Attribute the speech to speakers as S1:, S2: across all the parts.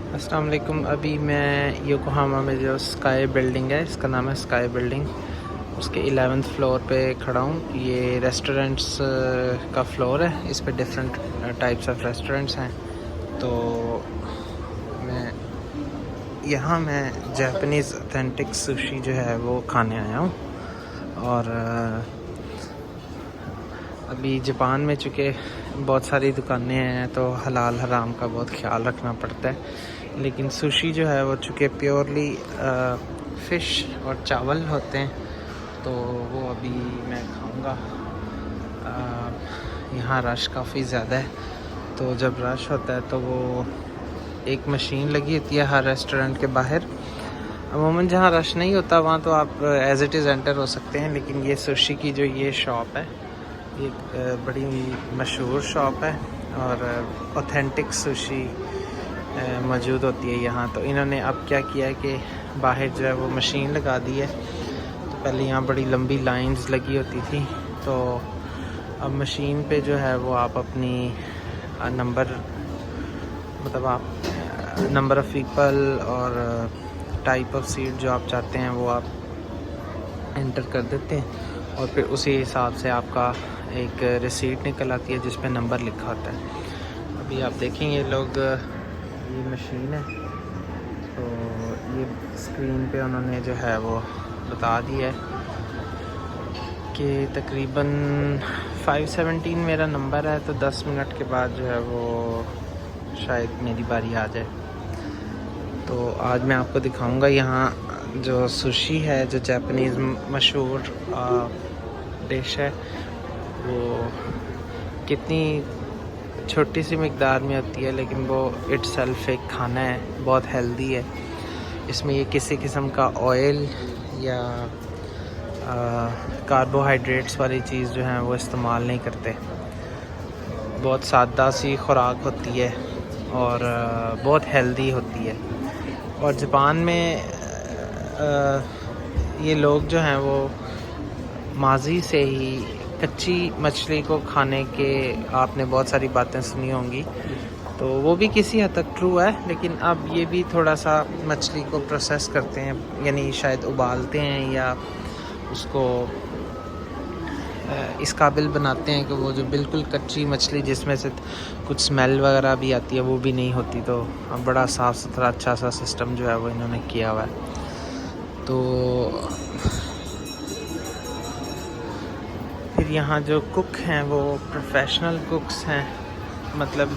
S1: अस्सलाम वालेकुम। अभी मैं योकोहामा में जो स्काई बिल्डिंग है, इसका नाम है स्काई बिल्डिंग, उसके 11th फ्लोर पे खड़ा हूँ। ये रेस्टोरेंट्स का फ्लोर है, इस पे डिफरेंट टाइप्स ऑफ रेस्टोरेंट्स हैं। तो मैं यहाँ मैं जापानीज़ ऑथेंटिक सुशी जो है वो खाने आया हूँ। और अभी जापान में चूँकि बहुत सारी दुकानें हैं तो हलाल हराम का बहुत ख्याल रखना पड़ता है, लेकिन सुशी जो है वो चूँकि प्योरली फ़िश और चावल होते हैं तो वो अभी मैं खाऊंगा। यहाँ रश काफ़ी ज़्यादा है, तो जब रश होता है तो वो एक मशीन लगी होती है हर रेस्टोरेंट के बाहर। अमूमन जहाँ रश नहीं होता वहाँ तो आप एज़ इट इज़ एंटर हो सकते हैं, लेकिन ये सुशी की जो ये शॉप है ये बड़ी मशहूर शॉप है और ऑथेंटिक सुशी मौजूद होती है यहाँ। तो इन्होंने अब क्या किया है कि बाहर जो है वो मशीन लगा दी है। तो पहले यहाँ बड़ी लंबी लाइंस लगी होती थी, तो अब मशीन पे जो है वो आप अपनी नंबर, मतलब आप नंबर ऑफ़ पीपल और टाइप ऑफ सीट जो आप चाहते हैं वो आप एंटर कर देते हैं और फिर उसी हिसाब से आपका एक रिसीट निकल आती है जिस पे नंबर लिखा होता है। अभी आप देखें ये लोग, ये मशीन है तो ये स्क्रीन पे उन्होंने जो है वो बता दिया है कि तकरीबन 517 मेरा नंबर है, तो 10 मिनट के बाद जो है वो शायद मेरी बारी आ जाए। तो आज मैं आपको दिखाऊंगा यहाँ जो सुशी है, जो जापानीज़ मशहूर डिश है, वो कितनी छोटी सी मिकदार में होती है, लेकिन वो इटसेल्फ एक खाना है, बहुत हेल्दी है। इसमें ये किसी किस्म का ऑयल या कार्बोहाइड्रेट्स वाली चीज़ जो है वो इस्तेमाल नहीं करते। बहुत सादा सी खुराक होती है और बहुत हेल्दी होती है। और जापान में ये लोग जो हैं वो माजी से ही कच्ची मछली को खाने के, आपने बहुत सारी बातें सुनी होंगी, तो वो भी किसी हद तक ट्रू है, लेकिन अब ये भी थोड़ा सा मछली को प्रोसेस करते हैं, यानी शायद उबालते हैं या उसको इस काबिल बनाते हैं कि वो जो बिल्कुल कच्ची मछली जिसमें से कुछ स्मेल वगैरह भी आती है वो भी नहीं होती। तो अब बड़ा साफ़ सुथरा अच्छा सा सिस्टम जो है वो इन्होंने किया हुआ है। तो फिर यहाँ जो कुक हैं वो प्रोफेशनल कुक्स हैं। मतलब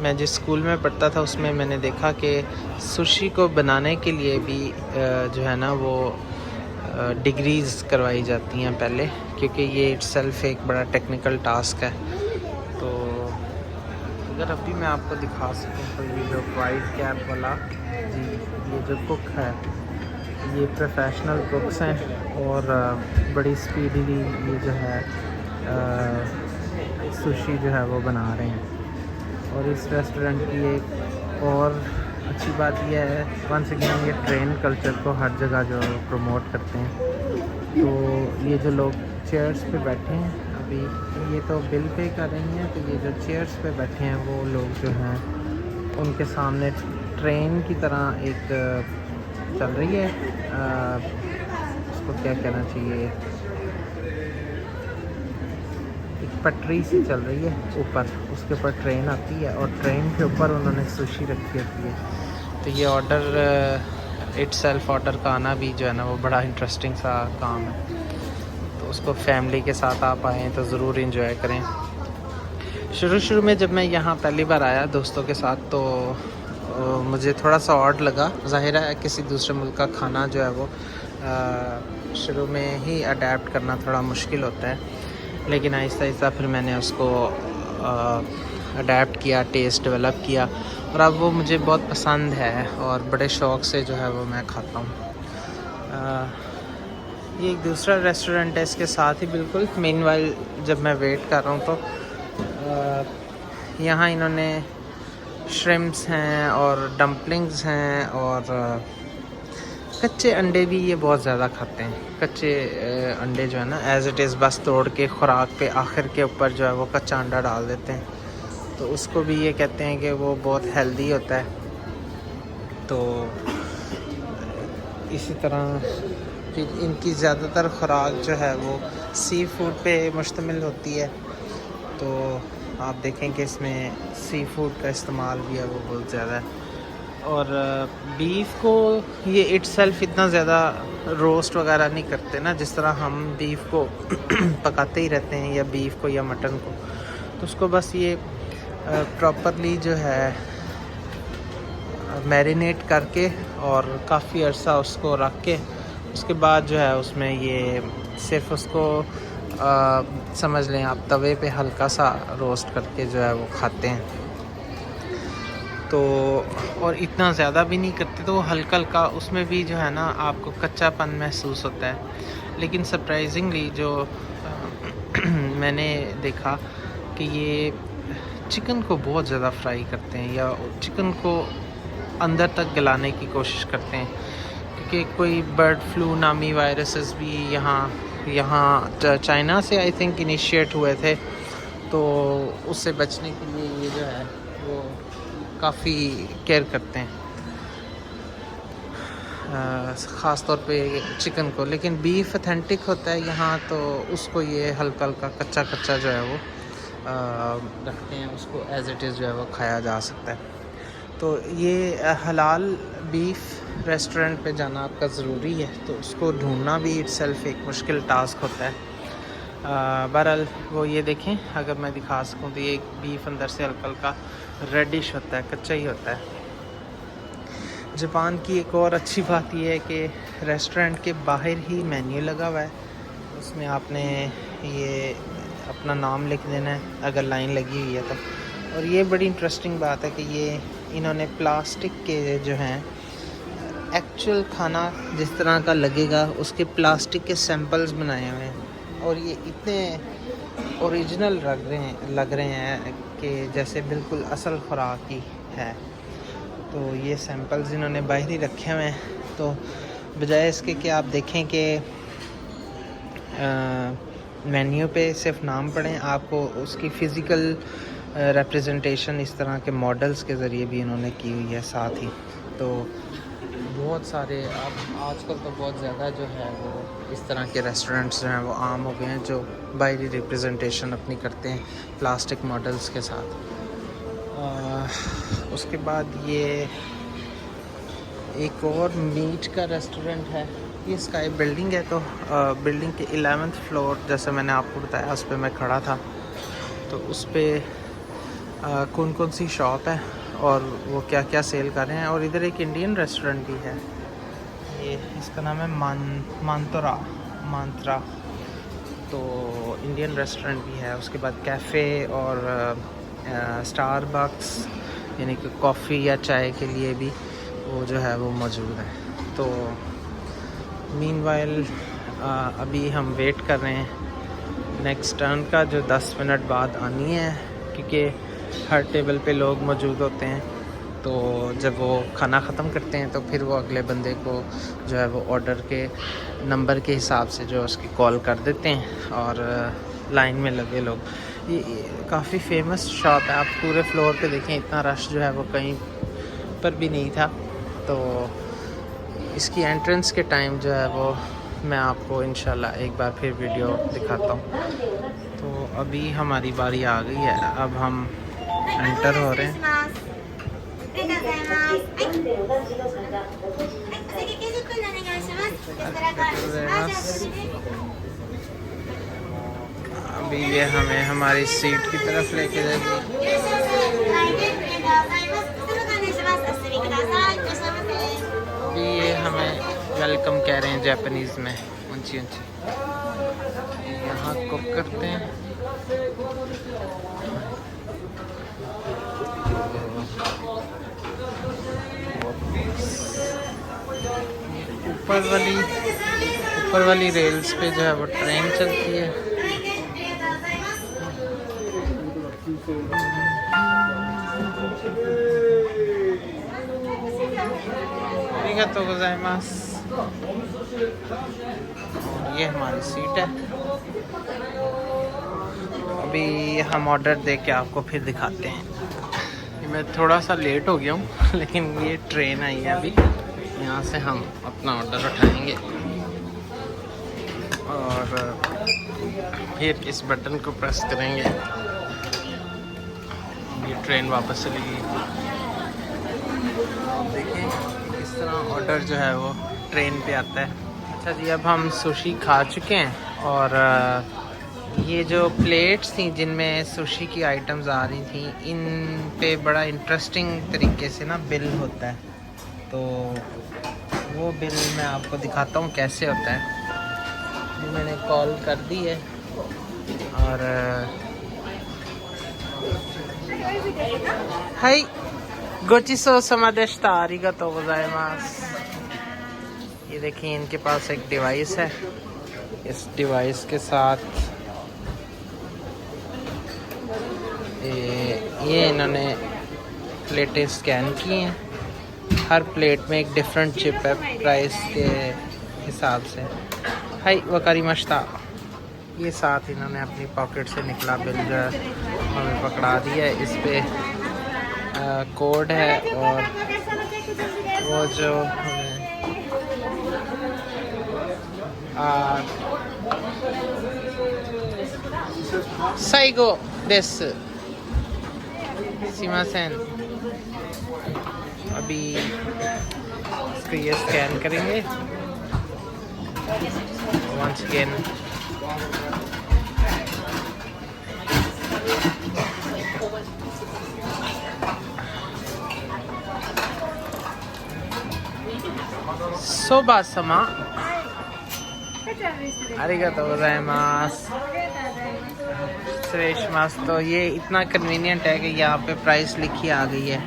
S1: मैं जिस स्कूल में पढ़ता था उसमें मैंने देखा कि सुशी को बनाने के लिए भी जो है ना वो डिग्रीज़ करवाई जाती हैं पहले, क्योंकि ये इटसेल्फ एक बड़ा टेक्निकल टास्क है। तो अगर अभी मैं आपको दिखा सकूँ तो ये जो वाइट कैप वाला जी, ये जो कुक है ये प्रोफेशनल कुक्स हैं और बड़ी स्पीडीली ये जो है सुशी जो है वो बना रहे हैं। और इस रेस्टोरेंट की एक और अच्छी बात यह है, वंस अगेन ये ट्रेन कल्चर को हर जगह जो प्रमोट करते हैं। तो ये जो लोग चेयर्स पे बैठे हैं, अभी ये तो बिल पे कर रही हैं, तो ये जो चेयर्स पे बैठे हैं वो लोग जो हैं उनके सामने ट्रेन की तरह एक चल रही है, उसको क्या कहना चाहिए, एक पटरी सी चल रही है ऊपर, उसके ऊपर ट्रेन आती है और ट्रेन के ऊपर उन्होंने सुशी रखी होती है। तो ये ऑर्डर इटसेल्फ ऑर्डर का आना भी जो है ना वो बड़ा इंटरेस्टिंग सा काम है। तो उसको फैमिली के साथ आप आएँ तो ज़रूर इंजॉय करें। शुरू में जब मैं यहाँ पहली बार आया दोस्तों के साथ तो मुझे थोड़ा सा ऑड लगा। ज़ाहिर है किसी दूसरे मुल्क का खाना जो है वो शुरू में ही अडेप्ट करना थोड़ा मुश्किल होता है, लेकिन आहिस्ता आहिस्ता फिर मैंने उसको अडेप्ट किया, टेस्ट डेवलप किया और अब वो मुझे बहुत पसंद है और बड़े शौक़ से जो है वो मैं खाता हूँ। ये एक दूसरा रेस्टोरेंट है इसके साथ ही बिल्कुल। मीनवाइल जब मैं वेट कर रहा हूँ तो यहाँ इन्होंने श्रिम्प्स हैं और डम्पलिंग्स हैं और कच्चे अंडे भी ये बहुत ज़्यादा खाते हैं। कच्चे अंडे जो है ना एज़ इट इज़ बस तोड़ के खुराक पे आखिर के ऊपर जो है वो कच्चा अंडा डाल देते हैं। तो उसको भी ये कहते हैं कि वो बहुत हेल्दी होता है। तो इसी तरह फिर इनकी ज़्यादातर खुराक जो है वो सी फूड पे मुश्तमिल होती है। तो आप देखें कि इसमें सी फूड का इस्तेमाल भी है वो बहुत ज़्यादा है। और बीफ को ये इटसेल्फ इतना ज़्यादा रोस्ट वगैरह नहीं करते ना, जिस तरह हम बीफ को पकाते ही रहते हैं, या बीफ को या मटन को। तो उसको बस ये प्रॉपरली जो है मैरिनेट करके और काफ़ी अरसा उसको रख के, उसके बाद जो है उसमें ये सिर्फ उसको समझ लें आप तवे पे हल्का सा रोस्ट करके जो है वो खाते हैं। तो और इतना ज़्यादा भी नहीं करते, तो हल्का हल्का उसमें भी जो है ना आपको कच्चापन महसूस होता है। लेकिन सरप्राइजिंगली जो मैंने देखा कि ये चिकन को बहुत ज़्यादा फ्राई करते हैं, या चिकन को अंदर तक गलाने की कोशिश करते हैं, क्योंकि कोई बर्ड फ्लू नामी वायरसेस भी यहाँ चाइना से आई थिंक इनिशिएट हुए थे। तो उससे बचने के लिए ये जो है वो काफ़ी केयर करते हैं, ख़ास तौर पे चिकन को। लेकिन बीफ ऑथेंटिक होता है यहाँ, तो उसको ये हल्का हल्का कच्चा कच्चा जो है वो रखते हैं, उसको एज़ इट इज़ जो है वो खाया जा सकता है। तो ये हलाल बीफ रेस्टोरेंट पे जाना आपका ज़रूरी है, तो उसको ढूंढना भी इटसेल्फ एक मुश्किल टास्क होता है। बहरहाल वो ये देखें, अगर मैं दिखा सकूं तो ये बीफ अंदर से हल्का हल्का रेडिश होता है, कच्चा ही होता है। जापान की एक और अच्छी बात यह है कि रेस्टोरेंट के बाहर ही मेन्यू लगा हुआ है, उसमें आपने ये अपना नाम लिख देना है अगर लाइन लगी हुई है तो। और ये बड़ी इंटरेस्टिंग बात है कि ये इन्होंने प्लास्टिक के जो हैं एक्चुअल खाना जिस तरह का लगेगा उसके प्लास्टिक के सैंपल्स बनाए हुए हैं, और ये इतने ओरिजिनल लग रहे हैं कि जैसे बिल्कुल असल खुराक ही है। तो ये सैंपल्स इन्होंने बाहर ही रखे हुए हैं, तो बजाय इसके कि आप देखें कि मेन्यू पे सिर्फ नाम पढ़ें, आपको उसकी फ़िज़िकल रिप्रेजेंटेशन इस तरह के मॉडल्स के ज़रिए भी इन्होंने की हुई है साथ ही। तो बहुत सारे अब आजकल तो बहुत ज़्यादा जो है वो इस तरह के रेस्टोरेंट्स जो हैं वो आम हो गए हैं, जो बाहरी रिप्रेजेंटेशन अपनी करते हैं प्लास्टिक मॉडल्स के साथ। उसके बाद ये एक और मीट का रेस्टोरेंट है, ये स्काई बिल्डिंग है। तो बिल्डिंग के 11th फ्लोर, जैसे मैंने आपको बताया, उस पर मैं खड़ा था। तो उस पर कौन कौन सी शॉप है और वो क्या क्या सेल कर रहे हैं। और इधर एक इंडियन रेस्टोरेंट भी है, ये इसका नाम है मांत्रा। तो इंडियन रेस्टोरेंट भी है। उसके बाद कैफ़े और स्टारबक्स यानी कि कॉफ़ी या चाय के लिए भी वो जो है वो मौजूद है। तो मीनवाइल अभी हम वेट कर रहे हैं नेक्स्ट टर्न का, जो 10 मिनट बाद आनी है, क्योंकि हर टेबल पे लोग मौजूद होते हैं। तो जब वो खाना ख़त्म करते हैं तो फिर वो अगले बंदे को जो है वो ऑर्डर के नंबर के हिसाब से जो उसकी कॉल कर देते हैं, और लाइन में लगे लोग। ये काफ़ी फेमस शॉप है, आप पूरे फ्लोर पे देखें इतना रश जो है वो कहीं पर भी नहीं था। तो इसकी एंट्रेंस के टाइम जो है वो मैं आपको इंशाल्लाह एक बार फिर वीडियो दिखाता हूँ। तो अभी हमारी बारी आ गई है, अब हम एंटर हो रहे हैं। अभी ये हमें हमारी सीट की तरफ लेके जाएगी। अभी ये हमें वेलकम कह रहे हैं जापानीज़ में, ऊंची यहाँ कुक करते हैं। ऊपर वाली रेल्स पे जो है वो ट्रेन चलती है। तो ये हमारी सीट है। अभी हम ऑर्डर दे के आपको फिर दिखाते हैं। मैं थोड़ा सा लेट हो गया हूँ लेकिन ये ट्रेन आई है अभी, यहाँ से हम अपना ऑर्डर उठाएंगे और फिर इस बटन को प्रेस करेंगे। ये ट्रेन वापस चली गई। देखिए इस तरह ऑर्डर जो है वो ट्रेन पे आता है। अच्छा जी, अब हम सुशी खा चुके हैं और ये जो प्लेट्स थी जिनमें सुशी की आइटम्स आ रही थी, इन पे बड़ा इंटरेस्टिंग तरीके से ना बिल होता है, तो वो बिल मैं आपको दिखाता हूँ कैसे होता है। ये मैंने कॉल कर दी है और हाय गोचिसो समादेष्टा आरिगातो गोजाइमास। ये देखिए इनके पास एक डिवाइस है, इस डिवाइस के साथ ये इन्होंने प्लेटें स्कैन की हैं। हर प्लेट में एक डिफरेंट चिप है प्राइस के हिसाब से। हाय वकारिमाशिता। ये साथ इन्होंने अपनी पॉकेट से निकला बिल जो है हमें पकड़ा दिया है। इस पे कोड है और वो जो साइगो देस सीमासेन। अभी इसको ये स्कैन करेंगे वंस अगेन। सोबा समा आरिगातो गोजाइमास। श्रेष्ठ मास। तो ये इतना कन्वीनियंट है कि यहाँ पे प्राइस लिखी आ गई है,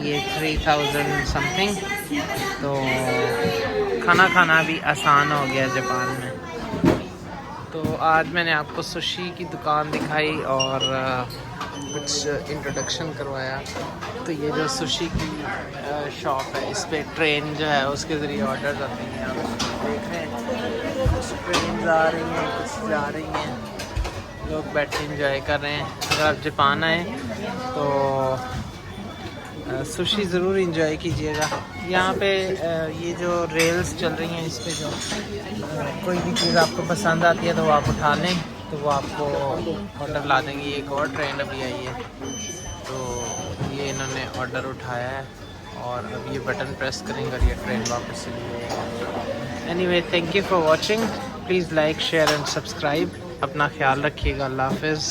S1: ये 3000 समथिंग। तो खाना खाना भी आसान हो गया जापान में। तो आज मैंने आपको सुशी की दुकान दिखाई और कुछ इंट्रोडक्शन करवाया। तो ये जो सुशी की शॉप है, इस पे ट्रेन जो है उसके ज़रिए ऑर्डर आते हैं। आप देख रहे हैं कुछ ट्रेन आ रही हैं, कुछ जा रही हैं, लोग बैठे इंजॉय कर रहे हैं। अगर आप जापान आए तो सुशी ज़रूर इंजॉय कीजिएगा। यहाँ पे ये जो रेल्स चल रही हैं, इस पे जो कोई भी चीज़ आपको पसंद आती है तो वो आप उठा लें तो वो आपको ऑर्डर ला देंगे। एक और ट्रेन अभी आई है तो ये इन्होंने ऑर्डर उठाया है और अब ये बटन प्रेस करेंगे और ये ट्रेन वापस चली जाएगी। Anyway, thank you for watching. Please like share and subscribe. अपना ख्याल रखिएगा। अल्लाह हाफिज़।